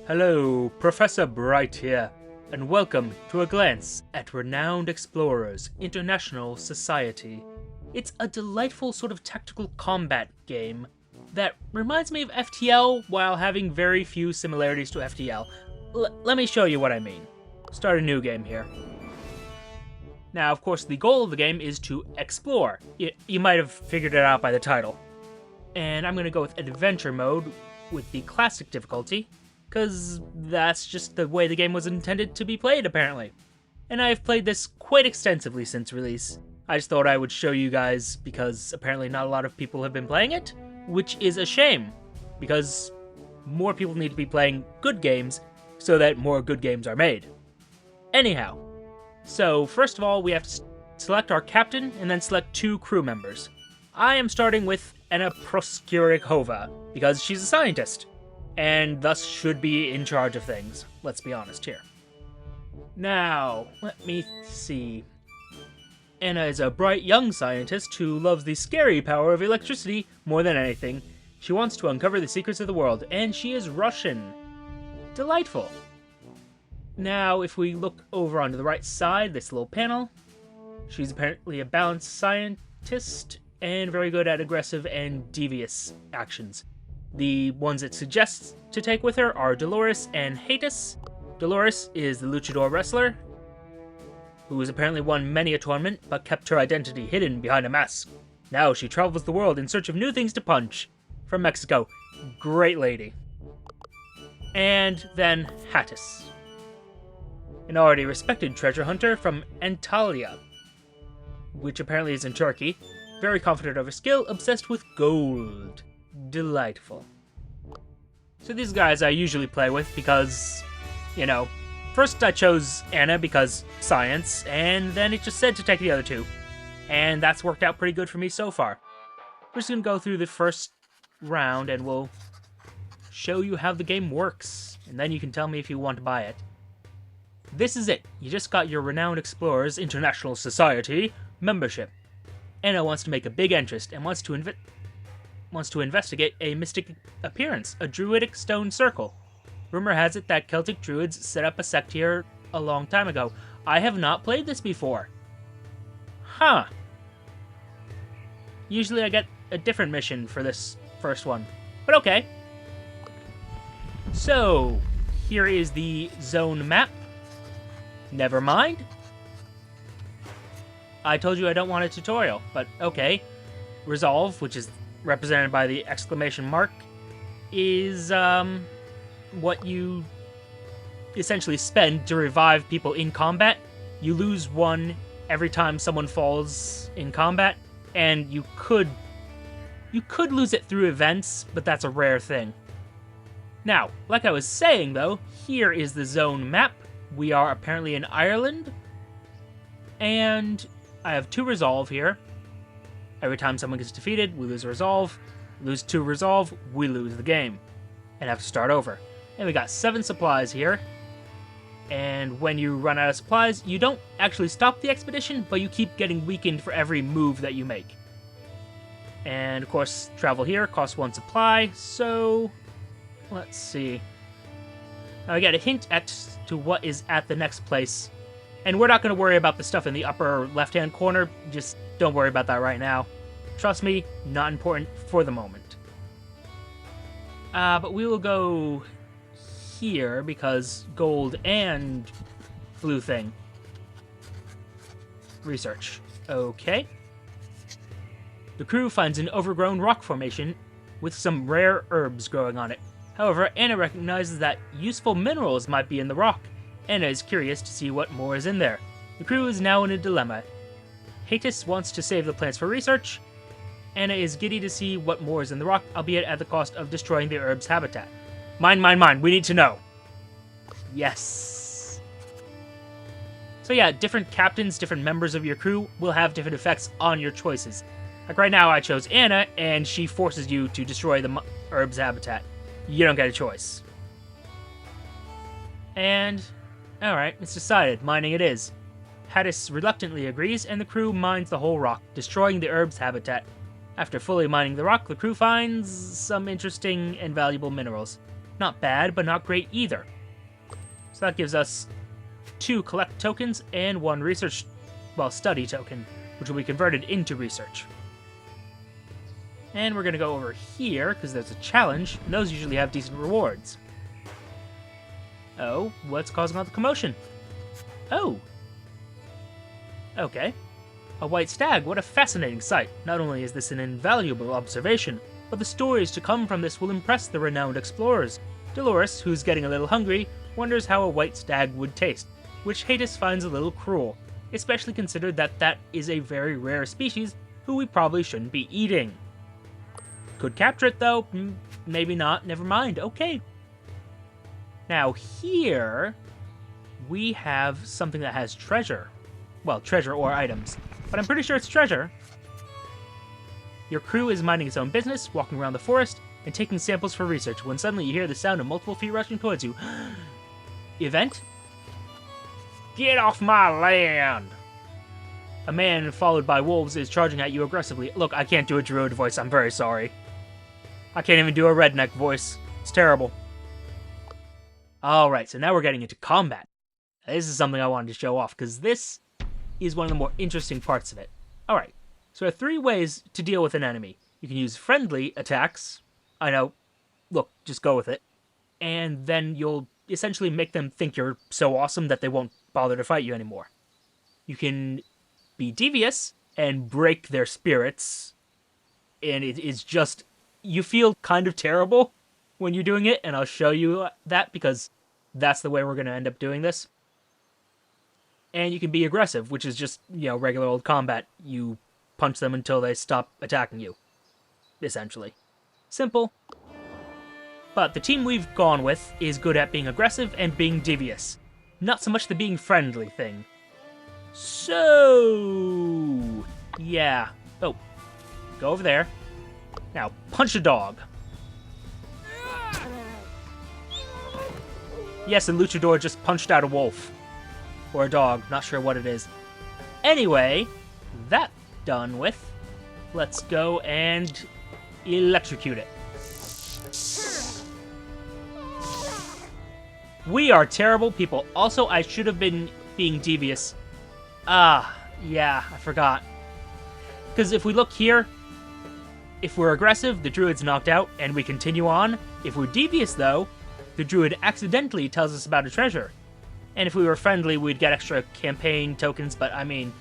Hello, Professor Bright here, and welcome to a glance at Renowned Explorers International Society. It's a delightful sort of tactical combat game that reminds me of FTL while having very few similarities to FTL. Let me show you what I mean. Start a new game here. Now, of course, the goal of the game is to explore. You might have figured it out by the title. And I'm going to go with Adventure Mode with the Classic difficulty, because that's just the way the game was intended to be played, apparently. And I've played this quite extensively since release. I just thought I would show you guys, because apparently not a lot of people have been playing it, which is a shame, because more people need to be playing good games so that more good games are made. Anyhow, so first of all, we have to select our captain and then select 2 crew members. I am starting with Anna Proskurikova, because she's a scientist, and thus should be in charge of things. Let's be honest here. Now, let me see. Anna is a bright young scientist who loves the scary power of electricity more than anything. She wants to uncover the secrets of the world, and she is Russian. Delightful. Now, if we look over onto the right side, this little panel, she's apparently a balanced scientist and very good at aggressive and devious actions. The ones it suggests to take with her are Dolores and Hatis. Dolores is the luchador wrestler, who has apparently won many a tournament, but kept her identity hidden behind a mask. Now she travels the world in search of new things to punch. From Mexico. Great lady. And then Hatis, an already respected treasure hunter from Antalya, which apparently is in Turkey. Very confident of her skill, obsessed with gold. Delightful. So these guys I usually play with because, you know, first I chose Anna because science, and then it just said to take the other 2. And that's worked out pretty good for me so far. We're just going to go through the first round and we'll show you how the game works, and then you can tell me if you want to buy it. This is it. You just got your Renowned Explorers International Society membership. Anna wants to make a big interest and wants to investigate a mystic appearance, a druidic stone circle. Rumor has it that Celtic druids set up a sect here a long time ago. I have not played this before. Huh. Usually I get a different mission for this first one, but okay. So, here is the zone map. Never mind. I told you I don't want a tutorial, but okay. Resolve, which is represented by the exclamation mark, is what you essentially spend to revive people in combat. You lose 1 every time someone falls in combat, and you could lose it through events, but that's a rare thing. Now, like I was saying though, here is the zone map. We are apparently in Ireland, and I have 2 resolve here. Every time someone gets defeated, we lose a resolve. Lose 2 resolve, we lose the game and have to start over. And we got 7 supplies here. And when you run out of supplies, you don't actually stop the expedition, but you keep getting weakened for every move that you make. And of course, travel here costs 1 supply, so let's see. Now I get a hint to what is at the next place. And we're not going to worry about the stuff in the upper left-hand corner. Just don't worry about that right now. Trust me, not important for the moment. But we will go here because gold and blue thing. Research. Okay. The crew finds an overgrown rock formation with some rare herbs growing on it. However, Anna recognizes that useful minerals might be in the rock. Anna is curious to see what more is in there. The crew is now in a dilemma. Hatis wants to save the plants for research. Anna is giddy to see what more is in the rock, albeit at the cost of destroying the herb's habitat. Mine, we need to know. Yes. So yeah, different captains, different members of your crew will have different effects on your choices. Like right now I chose Anna, and she forces you to destroy the herb's habitat. You don't get a choice. And alright, it's decided. Mining it is. Hatis reluctantly agrees, and the crew mines the whole rock, destroying the herb's habitat. After fully mining the rock, the crew finds some interesting and valuable minerals. Not bad, but not great either. So that gives us 2 collect tokens and 1 research, well, study token, which will be converted into research. And we're going to go over here, because there's a challenge, and those usually have decent rewards. Oh, what's causing all the commotion? Oh. Okay. A white stag, what a fascinating sight. Not only is this an invaluable observation, but the stories to come from this will impress the renowned explorers. Dolores, who's getting a little hungry, wonders how a white stag would taste, which Hades finds a little cruel, especially considered that that is a very rare species who we probably shouldn't be eating. Could capture it though, maybe not, never mind, okay. Now here, we have something that has treasure. Well, treasure or items, but I'm pretty sure it's treasure. Your crew is minding its own business, walking around the forest, and taking samples for research, when suddenly you hear the sound of multiple feet rushing towards you. Event? Get off my land! A man followed by wolves is charging at you aggressively. Look, I can't do a druid voice, I'm very sorry. I can't even do a redneck voice. It's terrible. Alright, so now we're getting into combat. This is something I wanted to show off, because this is one of the more interesting parts of it. Alright, so there are 3 ways to deal with an enemy. You can use friendly attacks. I know. Look, just go with it. And then you'll essentially make them think you're so awesome that they won't bother to fight you anymore. You can be devious and break their spirits. And it is just... You feel kind of terrible when you're doing it, and I'll show you that because that's the way we're going to end up doing this. And you can be aggressive, which is just, you know, regular old combat. You punch them until they stop attacking you, essentially. Simple. But the team we've gone with is good at being aggressive and being devious. Not so much the being friendly thing. So... yeah. Oh. Go over there. Now, punch a dog. Yes, a luchador just punched out a wolf. Or a dog, not sure what it is. Anyway, that done with. Let's go and electrocute it. We are terrible people. Also, I should have been being devious. Ah, yeah, I forgot. Because if we look here, if we're aggressive, the druid's knocked out, and we continue on. If we're devious, though, the druid accidentally tells us about a treasure. And if we were friendly, we'd get extra campaign tokens, but I mean...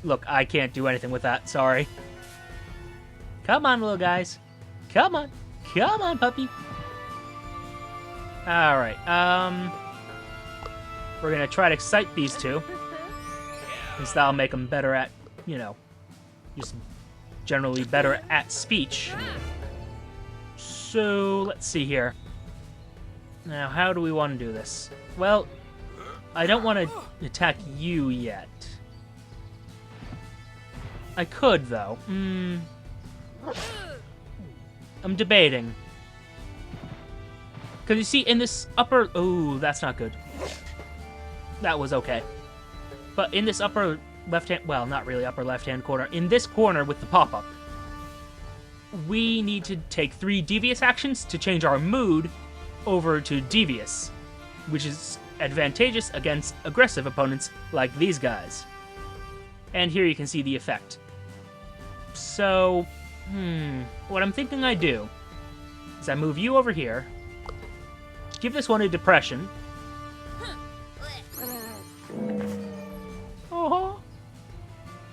Look, I can't do anything with that, sorry. Come on, little guys. Come on. Come on, puppy. Alright, we're gonna try to excite these 2. Since that'll make them better at, you know, just generally better at speech. So, let's see here. Now, how do we want to do this? Well, I don't want to attack you yet. I could, though. I'm debating. Because you see, in this upper... Oh, that's not good. That was okay. But in this upper left-hand... Well, not really upper left-hand corner. In this corner with the pop-up, we need to take 3 devious actions to change our mood over to devious, which is advantageous against aggressive opponents like these guys. And here you can see the effect. So, what I'm thinking I do is I move you over here, give this one a depression. Oh,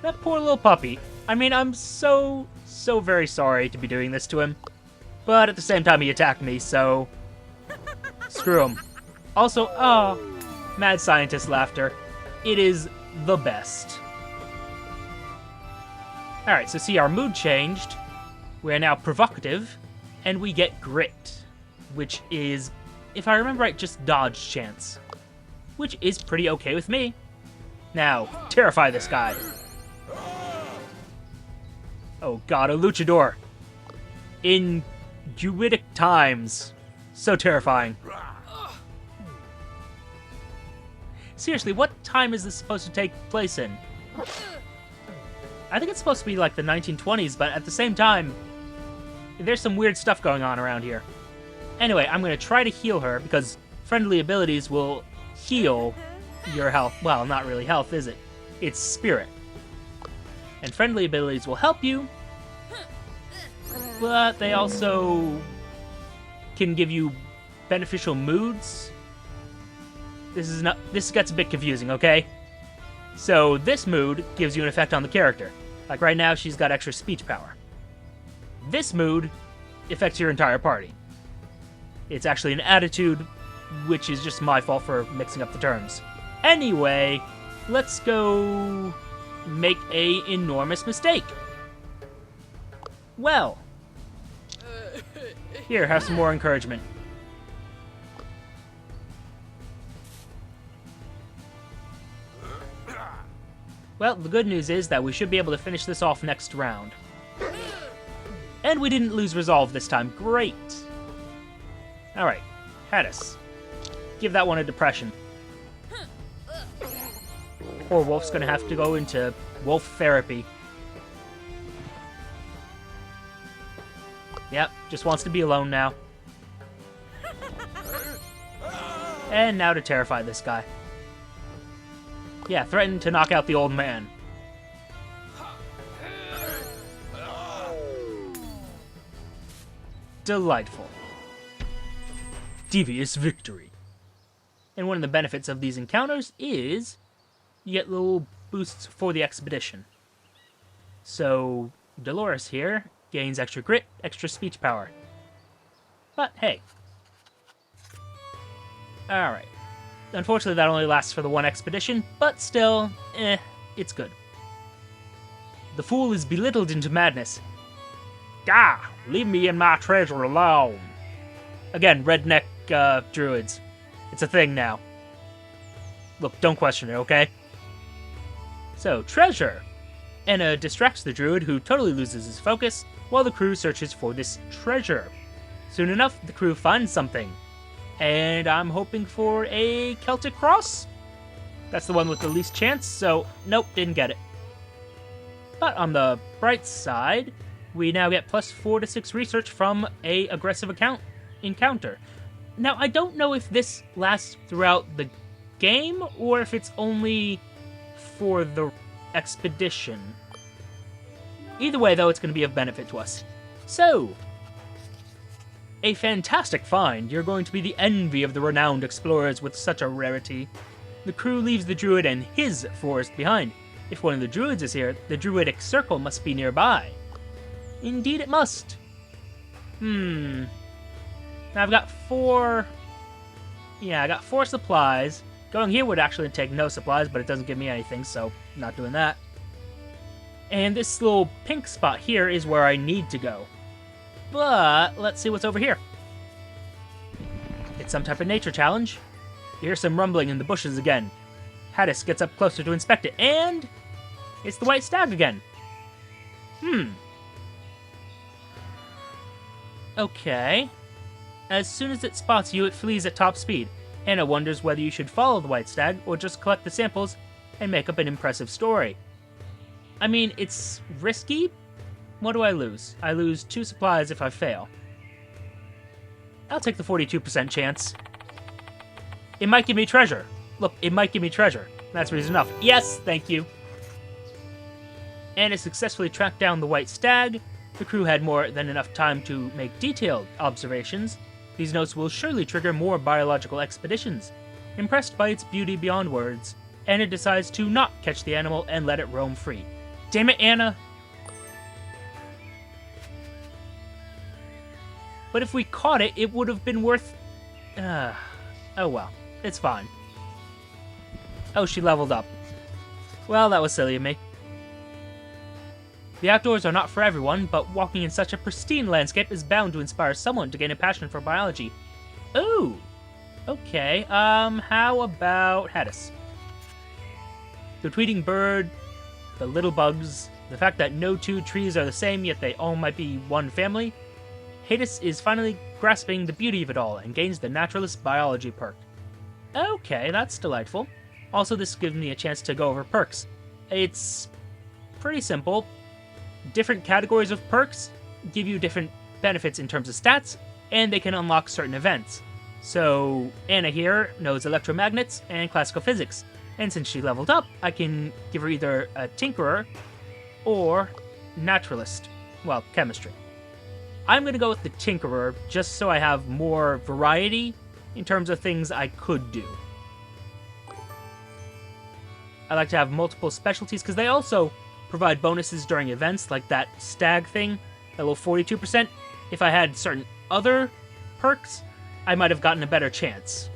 that poor little puppy. I mean, I'm so very sorry to be doing this to him, but at the same time he attacked me, so screw him. Also, mad scientist laughter. It is the best. Alright, so see, our mood changed. We are now provocative, and we get grit, which is, if I remember right, just dodge chance, which is pretty okay with me. Now, terrify this guy. Oh god, a luchador. In druidic times. So terrifying. Seriously, what time is this supposed to take place in? I think it's supposed to be like the 1920s, but at the same time, there's some weird stuff going on around here. Anyway, I'm going to try to heal her, because friendly abilities will heal your health. Well, not really health, is it? It's spirit. And friendly abilities will help you, but they also can give you beneficial moods. This gets a bit confusing, okay? So this mood gives you an effect on the character. Like right now, she's got extra speech power. This mood affects your entire party. It's actually an attitude, which is just my fault for mixing up the terms. Anyway, let's go make a enormous mistake. Well, here, have some more encouragement. Well, the good news is that we should be able to finish this off next round. And we didn't lose resolve this time. Great. Alright, Hadis. Give that one a depression. Poor Wolf's gonna have to go into wolf therapy. Yep, just wants to be alone now. And now to terrify this guy. Yeah, threaten to knock out the old man. Delightful. Devious victory. And one of the benefits of these encounters is you get little boosts for the expedition. So, Dolores here gains extra grit, extra speech power. But hey. Alright. Unfortunately, that only lasts for the one expedition, but still, it's good. The fool is belittled into madness. Gah! Leave me and my treasure alone. Again, redneck druids. It's a thing now. Look, don't question it, okay? So, treasure. Anna distracts the druid, who totally loses his focus, while the crew searches for this treasure. Soon enough, the crew finds something. And I'm hoping for a Celtic cross? That's the one with the least chance, so nope, didn't get it. But on the bright side, we now get +4 to 6 research from a aggressive encounter. Now, I don't know if this lasts throughout the game, or if it's only for the expedition. Either way, though, it's going to be of benefit to us. So, a fantastic find. You're going to be the envy of the renowned explorers with such a rarity. The crew leaves the druid and his forest behind. If one of the druids is here, the druidic circle must be nearby. Indeed it must. Now I've got 4... Yeah, I got 4 supplies. Going here would actually take no supplies, but it doesn't give me anything, so not doing that. And this little pink spot here is where I need to go. But let's see what's over here. It's some type of nature challenge. You hear some rumbling in the bushes again. Hadis gets up closer to inspect it, and it's the white stag again. Okay. As soon as it spots you, it flees at top speed. Anna wonders whether you should follow the white stag or just collect the samples and make up an impressive story. I mean, it's risky. What do I lose? I lose 2 supplies if I fail. I'll take the 42% chance. It might give me treasure. Look, it might give me treasure. That's reason enough. Yes, thank you. Anna successfully tracked down the white stag. The crew had more than enough time to make detailed observations. These notes will surely trigger more biological expeditions. Impressed by its beauty beyond words, Anna decides to not catch the animal and let it roam free. Damn it, Anna! But if we caught it, it would have been worth... oh well, it's fine. Oh, she leveled up. Well, that was silly of me. The outdoors are not for everyone, but walking in such a pristine landscape is bound to inspire someone to gain a passion for biology. Ooh! Okay, how about Hadis? The tweeting bird, the little bugs, the fact that no 2 trees are the same, yet they all might be one family. Hadis is finally grasping the beauty of it all and gains the naturalist biology perk. Okay, that's delightful. Also, this gives me a chance to go over perks. It's pretty simple. Different categories of perks give you different benefits in terms of stats, and they can unlock certain events. So Anna here knows electromagnets and classical physics, and since she leveled up, I can give her either a tinkerer or naturalist, well, chemistry. I'm going to go with the tinkerer just so I have more variety in terms of things I could do. I like to have multiple specialties because they also provide bonuses during events like that stag thing, that little 42%. If I had certain other perks, I might have gotten a better chance.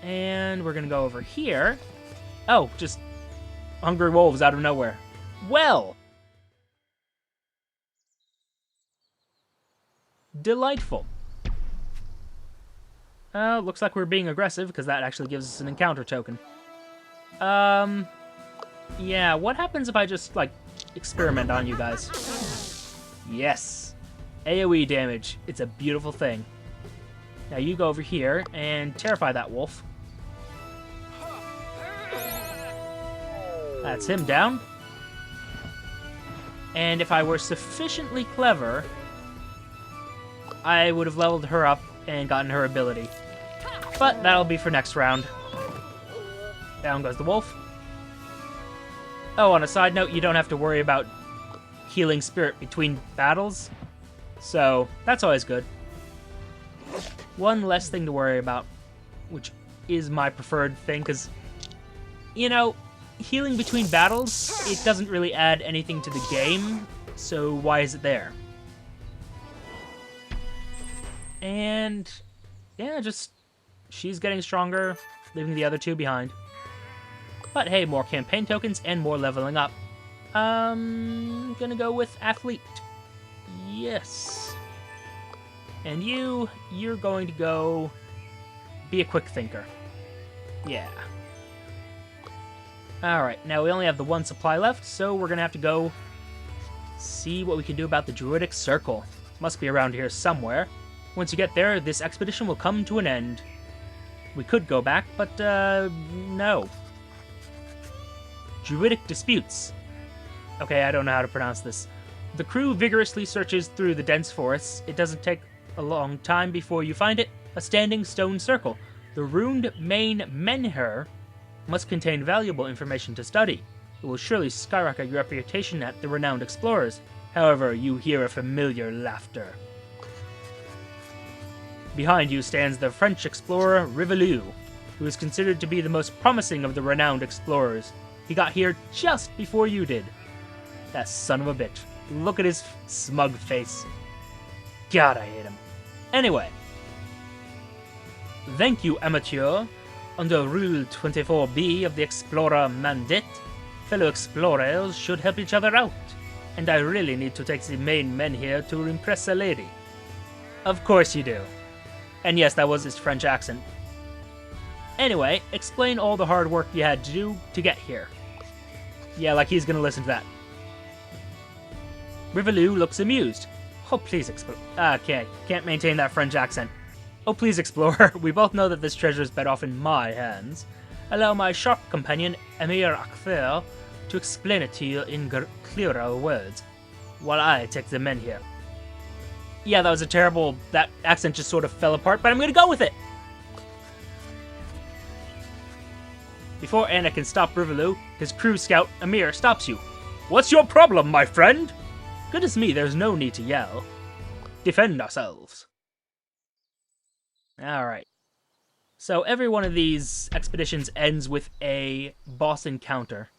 And we're going to go over here. Oh, just hungry wolves out of nowhere. Well, delightful. Looks like we're being aggressive, because that actually gives us an encounter token. Yeah, what happens if I just, like, experiment on you guys? Yes. AoE damage. It's a beautiful thing. Now you go over here and terrify that wolf. That's him down. And if I were sufficiently clever, I would have leveled her up and gotten her ability. But that'll be for next round. Down goes the wolf. Oh, on a side note, you don't have to worry about healing spirit between battles. So, that's always good. One less thing to worry about, which is my preferred thing, because, you know, healing between battles, it doesn't really add anything to the game, so why is it there? And, yeah, just, she's getting stronger, leaving the other two behind. But hey, more campaign tokens and more leveling up. Gonna go with athlete. Yes. And you're going to go be a quick thinker. Yeah. Alright, now we only have the one supply left, so we're gonna have to go see what we can do about the Druidic Circle. Must be around here somewhere. Once you get there, this expedition will come to an end. We could go back, but, no. Druidic Disputes. Okay, I don't know how to pronounce this. The crew vigorously searches through the dense forests. It doesn't take a long time before you find it, a standing stone circle. The runed main menhir must contain valuable information to study. It will surely skyrocket your reputation at the renowned explorers. However, you hear a familiar laughter. Behind you stands the French explorer Renown, who is considered to be the most promising of the renowned explorers. He got here just before you did. That son of a bitch. Look at his smug face. God, I hate him. Anyway. Thank you, amateur. Under Rule 24B of the Explorer Mandate, fellow explorers should help each other out. And I really need to take the main men here to impress a lady. Of course you do. And yes, that was his French accent. Anyway, explain all the hard work you had to do to get here. Yeah, like he's gonna listen to that. Renown looks amused. Oh, please explore. Okay, can't maintain that French accent. Oh, please, explorer. We both know that this treasure is better off in my hands. Allow my sharp companion, Emir Akfer, to explain it to you in clearer words, while I take the men here. Yeah, that was a terrible... That accent just sort of fell apart, but I'm gonna go with it! Before Anna can stop Renown, his crew scout, Emir, stops you. What's your problem, my friend? Goodness me, there's no need to yell. Defend ourselves. Alright. So every one of these expeditions ends with a boss encounter.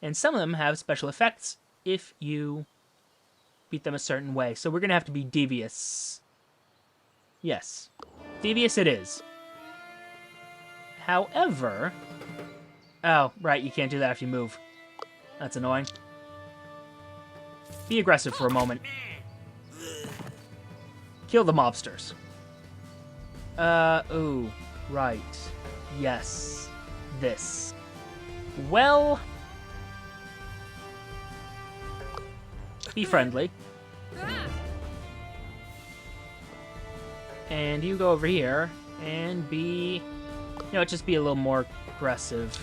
And some of them have special effects if you beat them a certain way. So we're going to have to be devious. Yes. Devious it is. However... Oh, right, you can't do that if you move. That's annoying. Be aggressive for a moment. Kill the mobsters. Ooh, right. Yes. This. Well... Be friendly. And you go over here and be... You know, just be a little more aggressive.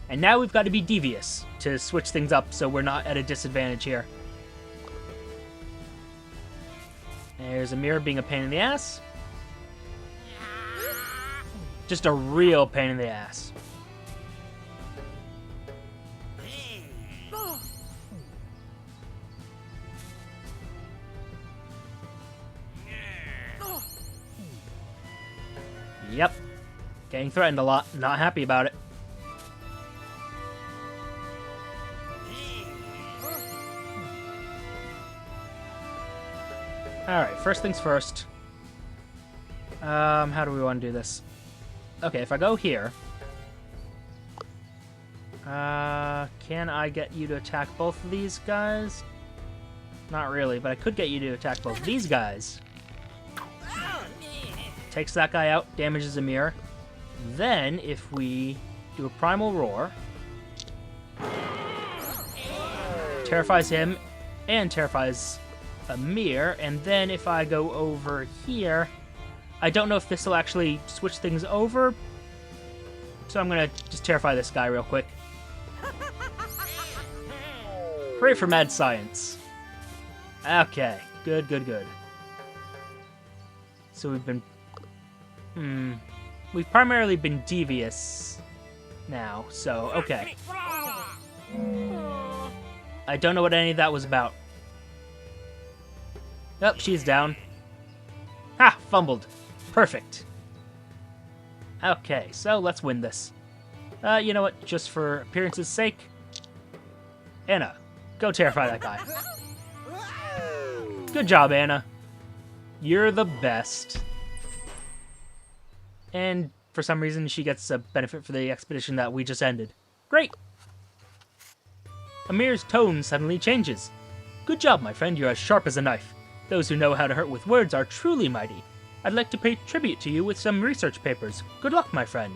And now we've got to be devious to switch things up so we're not at a disadvantage here. There's a mirror being a pain in the ass. Just a real pain in the ass. Yep. Getting threatened a lot. Not happy about it. Alright, first things first. How do we want to do this? Okay, if I go here... can I get you to attack both of these guys? Not really, but I could get you to attack both of these guys. Takes that guy out, damages a mirror. Then, if we do a primal roar... terrifies him, and terrifies a mirror, and then if I go over here... I don't know if this will actually switch things over, so I'm gonna just terrify this guy real quick. Hooray for mad science. Okay, good, good, good. So we've been... we've primarily been devious now, so okay. I don't know what any of that was about. Oh, she's down. Ha! Fumbled. Perfect. Okay, so let's win this. You know what? Just for appearance's sake, Anna, go terrify that guy. Good job, Anna. You're the best. And for some reason, she gets a benefit for the expedition that we just ended. Great! Amir's tone suddenly changes. Good job, my friend. You're as sharp as a knife. Those who know how to hurt with words are truly mighty. I'd like to pay tribute to you with some research papers. Good luck, my friend.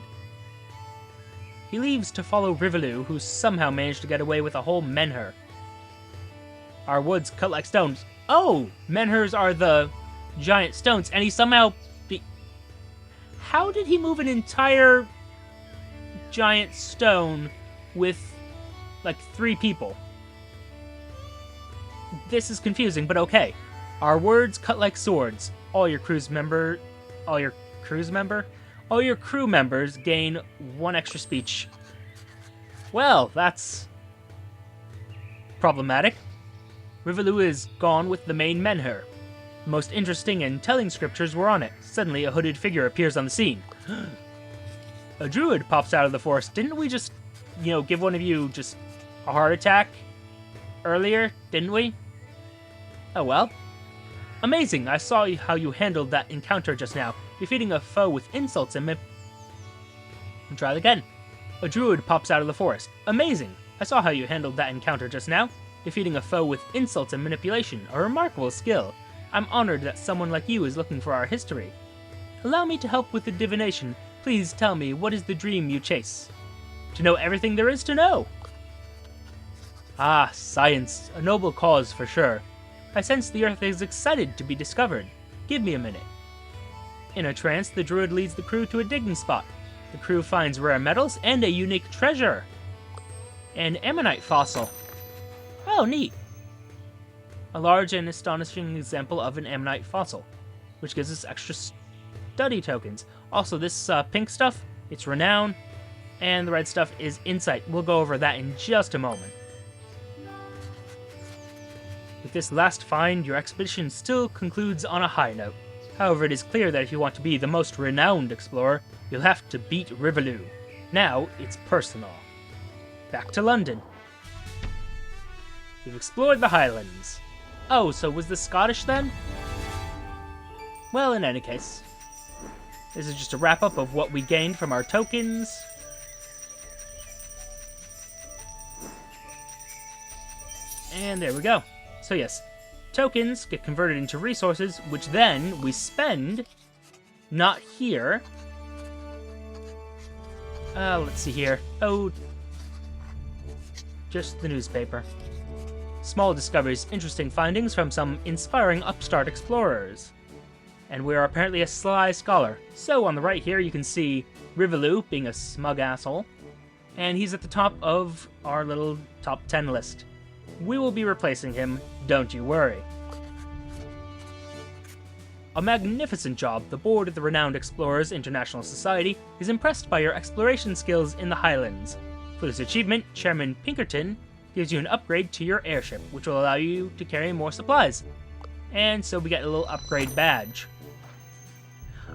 He leaves to follow Rivaloo, who somehow managed to get away with a whole menhir. Our woods cut like stones. Oh! Menhirs are the giant stones, and he somehow... How did he move an entire giant stone with, like, 3 people? This is confusing, but okay. Our words cut like swords. All your crew members gain 1 extra speech. Well, that's problematic. Rivaloo is gone with the main menhir. The most interesting and telling scriptures were on it. Suddenly, a hooded figure appears on the scene. A druid pops out of the forest. Didn't we just, give one of you just a heart attack earlier, didn't we? Oh well. Amazing! I saw how you handled that encounter just now, defeating a foe with insults and try it again. A druid pops out of the forest. Amazing! I saw how you handled that encounter just now, defeating a foe with insults and manipulation. A remarkable skill. I'm honored that someone like you is looking for our history. Allow me to help with the divination. Please tell me, what is the dream you chase? To know everything there is to know! Ah, science. A noble cause for sure. I sense the Earth is excited to be discovered. Give me a minute. In a trance, the druid leads the crew to a digging spot. The crew finds rare metals and a unique treasure. An ammonite fossil. Oh, neat. A large and astonishing example of an ammonite fossil, which gives us extra study tokens. Also, this pink stuff, it's Renown, and the red stuff is Insight. We'll go over that in just a moment. With this last find, your expedition still concludes on a high note. However, it is clear that if you want to be the most renowned explorer, you'll have to beat Rivaloo. Now, it's personal. Back to London. We've explored the Highlands. Oh, so was this Scottish then? Well, in any case, this is just a wrap-up of what we gained from our tokens. And there we go. So yes, tokens get converted into resources, which then we spend, not here. Let's see here. Oh, just the newspaper. Small discoveries, interesting findings from some inspiring upstart explorers. And we are apparently a sly scholar. So on the right here you can see Rivaloo being a smug asshole, and he's at the top of our little top 10 list. We will be replacing him, don't you worry. A magnificent job. The board of the Renowned Explorers International Society is impressed by your exploration skills in the Highlands. For this achievement, Chairman Pinkerton gives you an upgrade to your airship, which will allow you to carry more supplies. And so we get a little upgrade badge.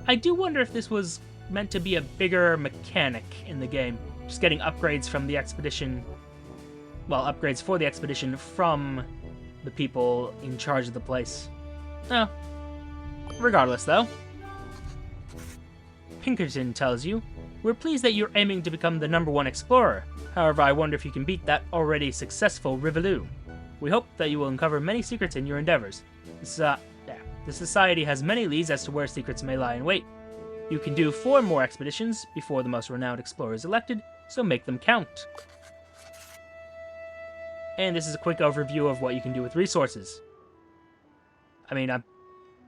I do wonder if this was meant to be a bigger mechanic in the game. Just getting upgrades from the expedition... Well, upgrades for the expedition from the people in charge of the place. Oh. Regardless, though. Pinkerton tells you, "We're pleased that you're aiming to become the #1 explorer. However, I wonder if you can beat that already successful Rivelu. We hope that you will uncover many secrets in your endeavors. The society has many leads as to where secrets may lie in wait. You can do 4 more expeditions before the most renowned explorer is elected, so make them count." And this is a quick overview of what you can do with resources. I mean,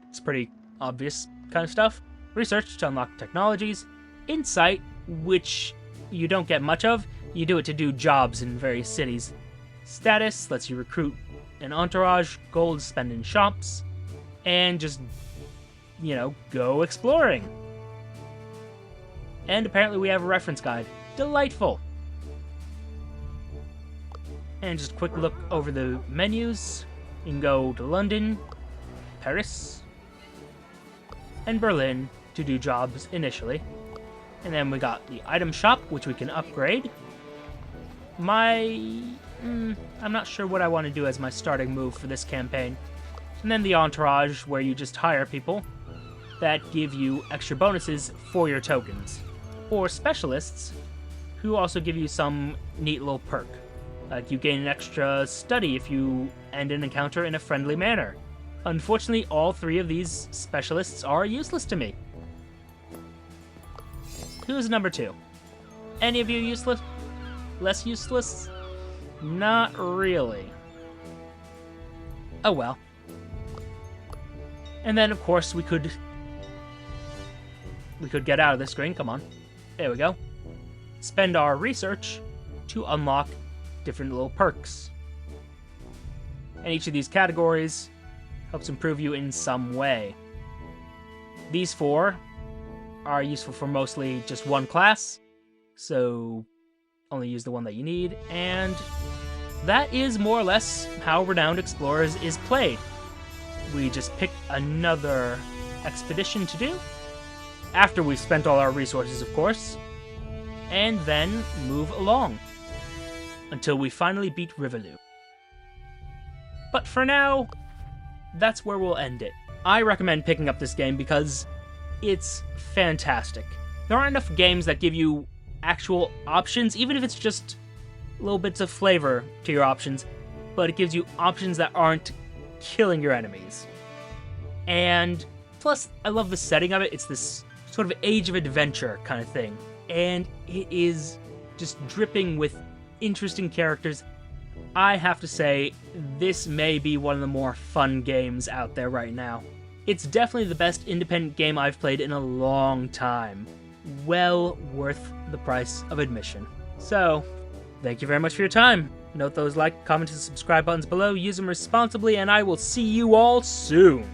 it's pretty obvious kind of stuff. Research to unlock technologies. Insight, which you don't get much of. You do it to do jobs in various cities. Status lets you recruit an entourage. Gold to spend in shops. And just, go exploring. And apparently we have a reference guide. Delightful! And just a quick look over the menus. You can go to London, Paris, and Berlin to do jobs initially. And then we got the item shop, which we can upgrade. I'm not sure what I want to do as my starting move for this campaign. And then the entourage, where you just hire people that give you extra bonuses for your tokens. Or specialists, who also give you some neat little perk. Like you gain an extra study if you end an encounter in a friendly manner. Unfortunately, all 3 of these specialists are useless to me. Who's number 2? Any of you useless? Less useless? Not really. Oh well. And then, of course, we could get out of this screen. Come on. There we go. Spend our research to unlock different little perks. And each of these categories helps improve you in some way. These 4 are useful for mostly just one class, so only use the one that you need, and that is more or less how Renowned Explorers is played. We just pick another expedition to do, after we've spent all our resources, of course, and then move along until we finally beat Rivelu. But for now, that's where we'll end it. I recommend picking up this game because it's fantastic. There aren't enough games that give you actual options, even if it's just little bits of flavor to your options, but it gives you options that aren't killing your enemies. And plus, I love the setting of it. It's this sort of age of adventure kind of thing, and it is just dripping with interesting characters. I have to say, this may be one of the more fun games out there right now. It's definitely the best independent game I've played in a long time. Well worth the price of admission. So, thank you very much for your time. Note those like, comment, and subscribe buttons below, use them responsibly, and I will see you all soon.